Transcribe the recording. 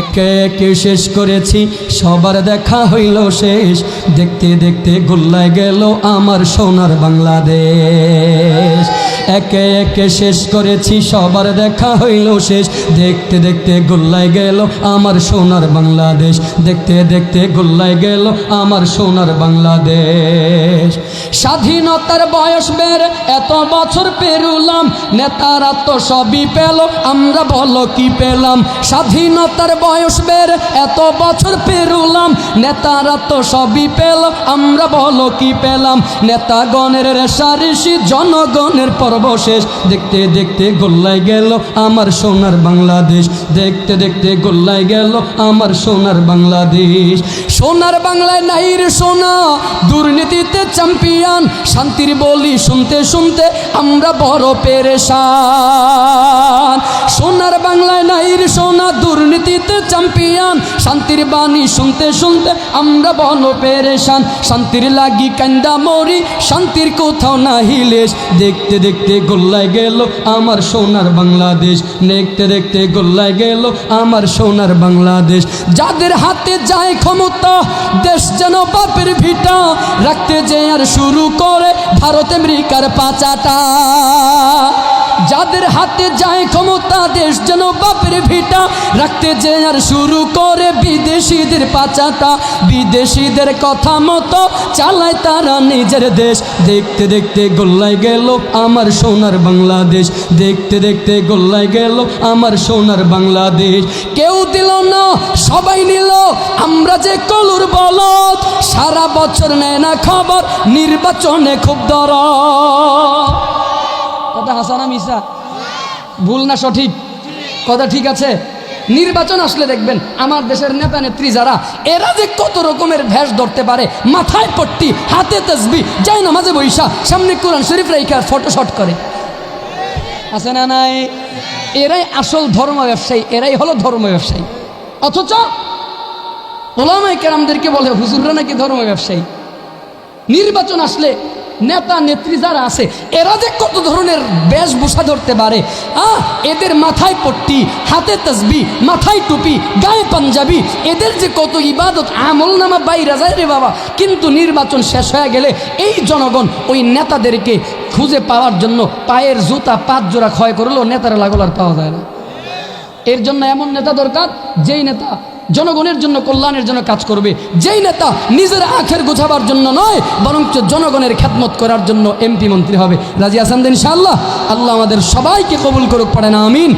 একে একে শেষ করেছি, সবার দেখা হইল শেষ। দেখতে দেখতে গোল্লায় গেল আমার সোনার বাংলাদেশ। একে একে শেষ করেছি, সবার দেখা হইল শেষ। দেখতে দেখতে গোল্লায় গেল আমার সোনার বাংলাদেশ। দেখতে দেখতে গোল্লায় গেল আমার সোনার বাংলাদেশ। স্বাধীনতার বয়স বেড়ে এত বছর পেরুলাম, নেতারা তো সবই পেল, আমরা বলো কি পেলাম। স্বাধীনতার বয়স বেড়ে এত বছর পেরুলাম, নেতারা তো সবই পেল, আমরা বলো কি পেলাম। নেতাগণের রেশারেশি, জনগণের পর্বশেষ। দেখতে দেখতে গোল্লায় গেল আমার সোনার বাংলাদেশ। দেখতে দেখতে গোল্লায় গেল আমার সোনার বাংলাদেশ। সোনার বাংলায় নাই রে সোনা, দুর্নীতিতে চ্যাম্পিয়ন। শান্তির বলি শুনতে শুনতে আমরা বড় পেরেশান। সোনার বাংলায় নাই রে সোনা, দুর্নীতিতে চ্যাম্পিয়ন। শান্তির বাণী শুনতে শুনতে আমরা বড় পেরেশান। শান্তির লাগি কান্দা মরি, শান্তির কোথাও নাহি লেশ। দেখতে দেখতে গোল্লায় গেল আমার সোনার বাংলাদেশ। দেখতে দেখতে গোল্লায় গেল আমার সোনার বাংলাদেশ। যাদের হাতে যায় ক্ষমতা, দেশ যেন বাপের ভিটা। রাখতে যে আর শুরু করে ভারত আমেরিকার পাচাটা। যাদের হাতে যায় ক্ষমতা, দেশ যেন বাপের ভিটা। রাখতে যে আর শুরু করে বিদেশিদের পাচাটা। বিদেশিদের কথা মতো চালায় তারা নিজের দেশ। দেখতে দেখতে গোল্লায় গেল আমার সোনার বাংলাদেশ। দেখতে দেখতে গোল্লায় গেল আমার সোনার বাংলাদেশ। কেউ দিল না, সবাই নিল, আমরা যে কলুর বলদ। সারা বছর নেয় না খবর, নির্বাচনে খুব দরদ। কথা হাসানা মিসা, ভুল না সঠিক? কথা ঠিক আছে। নির্বাচন আসলে দেখবেন আমার দেশের নেতা নেত্রী যারা, এরা যে কত রকমের ভেষ ধরতে পারে। মাথায় পট্টি, হাতে তসবি, যায় নামাজে বৈশা, সামনে কোরআন শরীফ রেখে ফটোশট করে। আছে না নাই? এরাই আসল ধর্ম ব্যবসায়ী, এরাই হলো ধর্ম ব্যবসায়ী। অথচ ওলামায়ে কেরামদেরকে বলে হুজুররা নাকি ধর্ম ব্যবসায়ী। নির্বাচন আসলে নেতা নেত্রী যারা আছে, এরা যে কত ধরনের বেশভূষা ধরতে পারে। এদের মাথায় পট্টি, হাতে তসবি, মাথায় টুপি, গায়ে পাঞ্জাবি, এদের যে কত ইবাদত আমল নামা বাইরে যায় রে বাবা। কিন্তু নির্বাচন শেষ হয়ে গেলে এই জনগণ ওই নেতাদেরকে খুঁজে পাওয়ার জন্য পায়ের জুতা 5 জোড়া ক্ষয় করলেও নেতারা লাগল আর পাওয়া যায় না। এর জন্য এমন নেতা দরকার, যেই নেতা জনগণের জন্য, কল্যাণের জন্য কাজ করবে। যেই নেতা নিজের আখের গোছাবার জন্য নয়, বরঞ্চ জনগণের খেদমত করার জন্য এমপি মন্ত্রী হবে। রাজি আছেন ইনশাআল্লাহ? আল্লাহ আমাদের সবাইকে কবুল করুক, পড়েন আমিন।